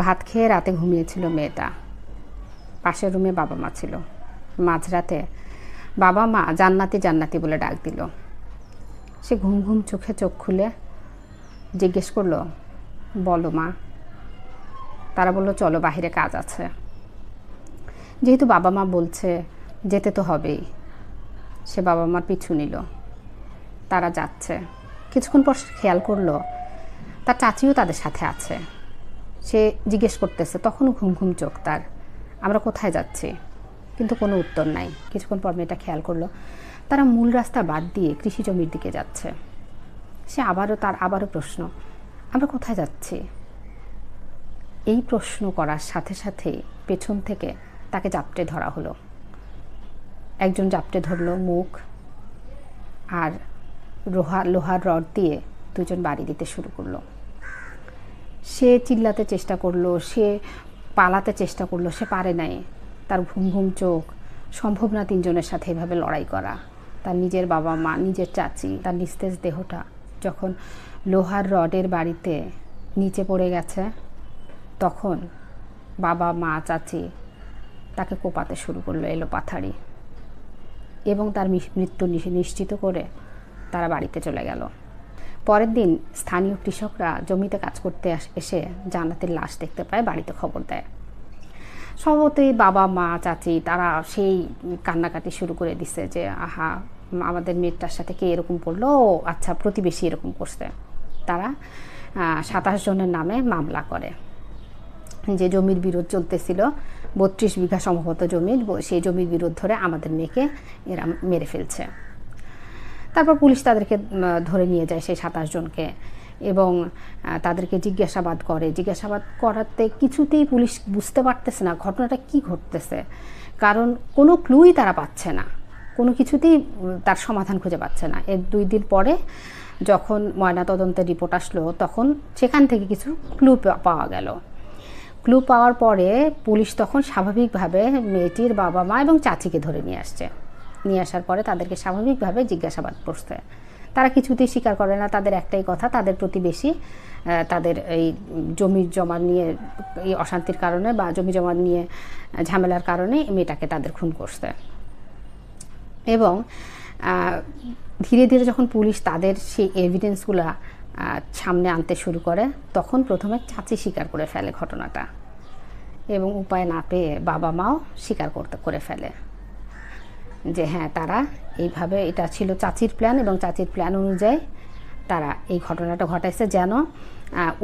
ভাত খেয়ে রাতে ঘুমিয়েছিল মেয়েটা। পাশের রুমে বাবা মা ছিল। মাঝরাতে বাবা মা জান্নাতি জান্নাতি বলে ডাক দিল। সে ঘুম ঘুম চোখে চোখ খুলে জিজ্ঞেস করলো, বলো মা। তারা বলল, চলো বাহিরে কাজ আছে। যেহেতু বাবা মা বলছে যেতে তো হবেই, সে বাবা মার পিছু নিল। তারা যাচ্ছে। কিছুক্ষণ পর খেয়াল করলো তার চাচিও তাদের সাথে আছে। সে জিজ্ঞেস করতেছে, তখনও ঘুম ঘুম চোখ তার, আমরা কোথায় যাচ্ছি? কিন্তু কোনো উত্তর নাই। কিছুক্ষণ পর মেয়েটা খেয়াল করলো তারা মূল রাস্তা বাদ দিয়ে কৃষি জমির দিকে যাচ্ছে। সে আবারও প্রশ্ন, আমরা কোথায় যাচ্ছি? এই প্রশ্ন করার সাথে সাথে পেছন থেকে তাকে জাপটে ধরা হলো। একজন জাপটে ধরলো মুখ, আর লোহার রড দিয়ে দুজন বাড়ি দিতে শুরু করলো। সে চিল্লাতে চেষ্টা করলো, সে পালাতে চেষ্টা করলো, সে পারে নাই। তার ঘুম ঘুম চোখ, সম্ভব না তিনজনের সাথে এভাবে লড়াই করা। তার নিজের বাবা মা, নিজের চাচি, তার নিস্তেজ দেহটা যখন লোহার রডের বাড়িতে নিচে পড়ে গেছে, তখন বাবা মা চাচি তাকে কোপাতে শুরু করলো এলোপাথাড়ি, এবং তার মৃত্যু নিশ্চিত করে তারা বাড়িতে চলে গেল। পরের দিন স্থানীয় কৃষকরা জমিতে কাজ করতে এসে জান্নাতের লাশ দেখতে পায়, বাড়িতে খবর দেয়। স্বভাবতই বাবা মা চাচি তারা সেই কান্নাকাটি শুরু করে দিছে যে, আহা, আমাদের মেয়েটার সাথে কে এরকম করলো, আচ্ছা প্রতিবেশী এরকম করছে। তারা 27 জনের নামে মামলা করে। যে জমির বিরোধ চলতেছিল, 32 বিঘা সম্ভবত জমির, সেই জমির বিরোধ ধরে আমাদের মেয়েকে এরা মেরে ফেলছে। তারপর পুলিশ তাদেরকে ধরে নিয়ে যায়, সেই 27 জনকে, এবং তাদেরকে জিজ্ঞাসাবাদ করে। জিজ্ঞাসাবাদ করাতে কিছুতেই পুলিশ বুঝতে পারতেছে না ঘটনাটা কি ঘটতেছে, কারণ কোনো ক্লুই তারা পাচ্ছে না, কোনো কিছুতেই তার সমাধান খুঁজে পাচ্ছে না। এর 2 দিন পরে যখন ময়নাতদন্তের রিপোর্ট আসলো, তখন সেখান থেকে কিছু ক্লু পাওয়া গেল। ক্লু পাওয়ার পরে পুলিশ তখন স্বাভাবিকভাবে মেয়েটির বাবা মা এবং চাচিকে ধরে নিয়ে আসছে। নিয়ে আসার পরে তাদেরকে স্বাভাবিকভাবে জিজ্ঞাসাবাদ করছে। তারা কিছুতেই স্বীকার করে না। তাদের একটাই কথা, তাদের প্রতিবেশী তাদের এই জমি জমা নিয়ে এই অশান্তির কারণে বা জমি জমা নিয়ে ঝামেলার কারণে মেয়েটাকে তাদের খুন করছে। এবং ধীরে ধীরে যখন পুলিশ তাদের সেই এভিডেন্সগুলো সামনে আনতে শুরু করে, তখন প্রথমে চাচি স্বীকার করে ফেলে ঘটনাটা, এবং উপায় না পেয়ে বাবা মাও স্বীকার করে ফেলে যে হ্যাঁ, তারা এইভাবে, এটা ছিল চাচির প্ল্যান, এবং চাচির প্ল্যান অনুযায়ী তারা এই ঘটনাটা ঘটাইছে, যেন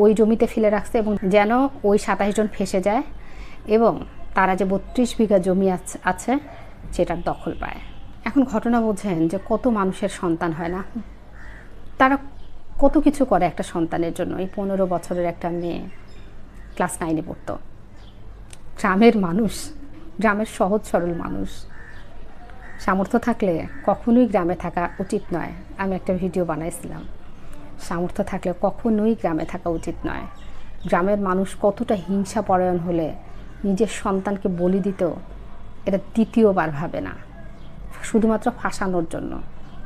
ওই জমিতে ফেলে রাখছে এবং যেন ওই 27 জন ফেসে যায়, এবং তারা যে 32 বিঘা জমি আছে সেটার দখল পায়। এখন ঘটনা বোঝেন যে কত মানুষের সন্তান হয় না, তারা কত কিছু করে একটা সন্তানের জন্য। এই 15 বছরের একটা মেয়ে ক্লাস 9-এ পড়তো। গ্রামের মানুষ, গ্রামের সহজ সরল মানুষ, সামর্থ্য থাকলে কখনোই গ্রামে থাকা উচিত নয়। আমি একটা ভিডিও বানাইছিলাম, সামর্থ্য থাকলে কখনোই গ্রামে থাকা উচিত নয়। গ্রামের মানুষ কতটা হিংসাপরায়ণ হলে নিজের সন্তানকে বলি দিত, এটা দ্বিতীয়বার ভাবে না, শুধুমাত্র ফাঁসানোর জন্য।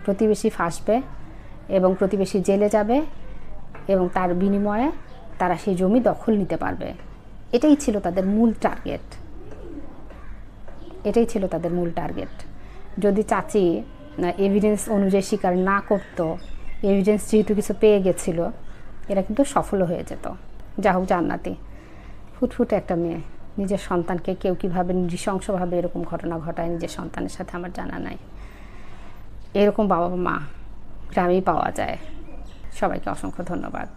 প্রতিবেশী ফাঁসবে এবং প্রতিবেশী জেলে যাবে, এবং তার বিনিময়ে তারা সেই জমি দখল নিতে পারবে। এটাই ছিল তাদের মূল টার্গেট, এটাই ছিল তাদের মূল টার্গেট। যদি চাচি এভিডেন্স অনুযায়ী স্বীকার না করতো, এভিডেন্স যেহেতু কিছু পেয়ে গেছিল, এরা কিন্তু সফলও হয়ে যেত। যা হোক, জান্নাতি ফুটফুটে একটা মেয়ে, নিজের সন্তানকে কেউ কীভাবে নৃশংসভাবে এরকম ঘটনা ঘটায় নিজের সন্তানের সাথে আমার জানা নাই। এরকম বাবা মা গ্রামেই পাওয়া যায়। সবাইকে অসংখ্য ধন্যবাদ।